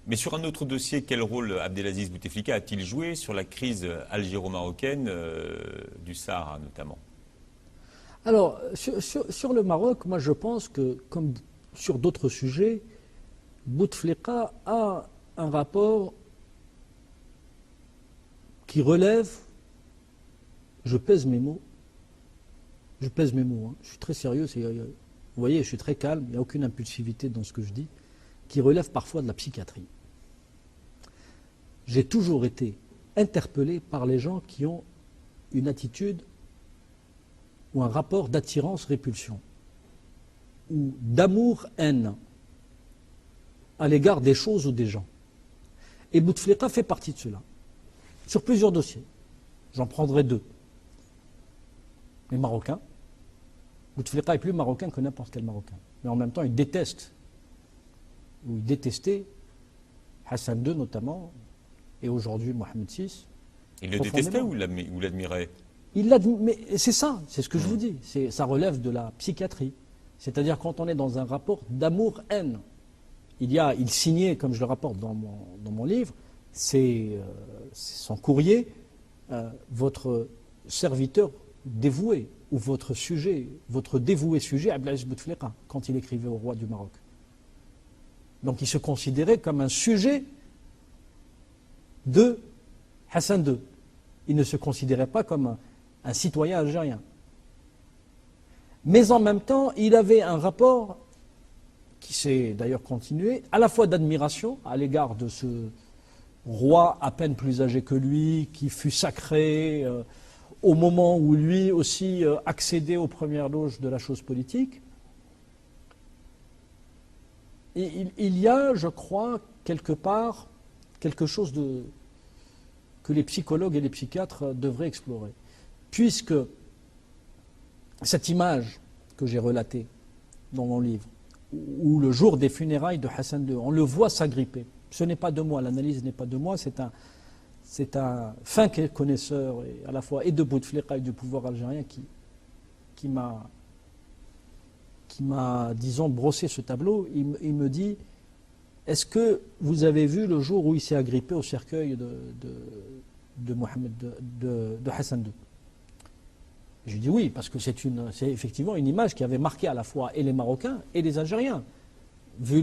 Mais sur un autre dossier, quel rôle Abdelaziz Bouteflika a-t-il joué sur la crise algéro-marocaine du Sahara notamment? Alors, sur le Maroc, moi je pense que, comme sur d'autres sujets, Bouteflika a un rapport qui relève, je pèse mes mots, hein, je suis très sérieux, vous voyez, je suis très calme, il n'y a aucune impulsivité dans ce que je dis, qui relève parfois de la psychiatrie. J'ai toujours été interpellé par les gens qui ont une attitude ou un rapport d'attirance-répulsion, ou d'amour-haine à l'égard des choses ou des gens. Et Bouteflika fait partie de cela, sur plusieurs dossiers. J'en prendrai deux. Les Marocains. Bouteflika est plus marocain que n'importe quel Marocain. Mais en même temps, il déteste, ou il détestait Hassan II notamment, et aujourd'hui Mohamed VI. Il le détestait ou l'admirait? Mais c'est ça, c'est ce que je vous dis. Ça relève de la psychiatrie. C'est-à-dire quand on est dans un rapport d'amour-haine. Il signait, comme je le rapporte dans mon livre, c'est son courrier, votre serviteur dévoué, ou votre dévoué sujet, Abdelaziz Bouteflika, quand il écrivait au roi du Maroc. Donc il se considérait comme un sujet de Hassan II. Il ne se considérait pas comme un citoyen algérien. Mais en même temps, il avait un rapport qui s'est d'ailleurs continué, à la fois d'admiration à l'égard de ce roi à peine plus âgé que lui, qui fut sacré au moment où lui aussi accédait aux premières loges de la chose politique. Et il y a, je crois, quelque part, quelque chose que les psychologues et les psychiatres devraient explorer. Puisque cette image que j'ai relatée dans mon livre, où le jour des funérailles de Hassan II, on le voit s'agripper. Ce n'est pas de moi, l'analyse n'est pas de moi, c'est un fin connaisseur à la fois et de Bouteflika et du pouvoir algérien qui m'a, disons, brossé ce tableau. Il me dit, est-ce que vous avez vu le jour où il s'est agrippé au cercueil de Hassan II? Je lui dis oui, parce que c'est effectivement une image qui avait marqué à la fois et les Marocains et les Algériens, vu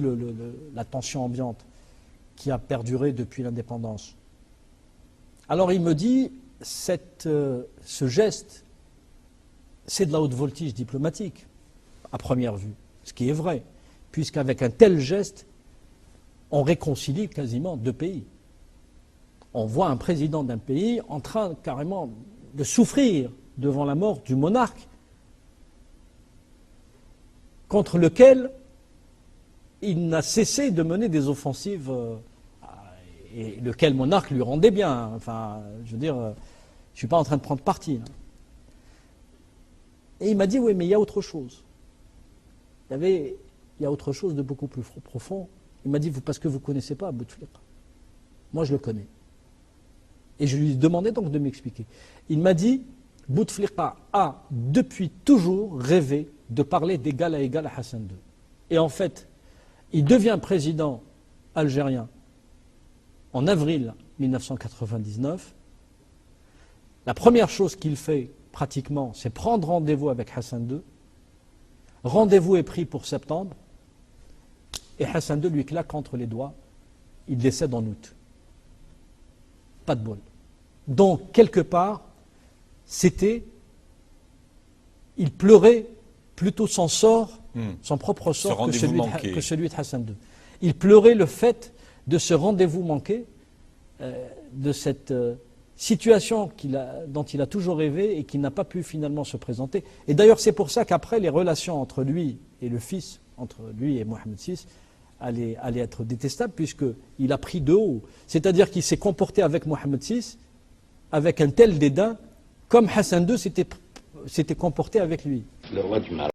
la tension ambiante qui a perduré depuis l'indépendance. Alors il me dit, ce geste, c'est de la haute voltige diplomatique, à première vue, ce qui est vrai, puisqu'avec un tel geste, on réconcilie quasiment deux pays. On voit un président d'un pays en train carrément de souffrir devant la mort du monarque contre lequel il n'a cessé de mener des offensives et lequel monarque lui rendait bien. Enfin, je veux dire, je ne suis pas en train de prendre parti. Et il m'a dit, oui, mais il y a autre chose. Il y a autre chose de beaucoup plus profond. Il m'a dit, parce que vous ne connaissez pas Bouteflika. Moi, je le connais. Et je lui ai demandé donc de m'expliquer. Il m'a dit, Bouteflika a depuis toujours rêvé de parler d'égal à égal à Hassan II. Et en fait, il devient président algérien en avril 1999. La première chose qu'il fait pratiquement, c'est prendre rendez-vous avec Hassan II. Rendez-vous est pris pour septembre. Et Hassan II lui claque entre les doigts. Il décède en août. Pas de bol. Donc, quelque part, il pleurait plutôt son sort, son propre sort que celui de Hassan II. Il pleurait le fait de ce rendez-vous manqué, de cette situation dont il a toujours rêvé et qui n'a pas pu finalement se présenter. Et d'ailleurs, c'est pour ça qu'après, les relations entre lui et le fils, entre lui et Mohamed VI, allaient être détestables, puisqu'il a pris de haut. C'est-à-dire qu'il s'est comporté avec Mohamed VI avec un tel dédain, comme Hassan II s'était comporté avec lui. Le roi du Maroc.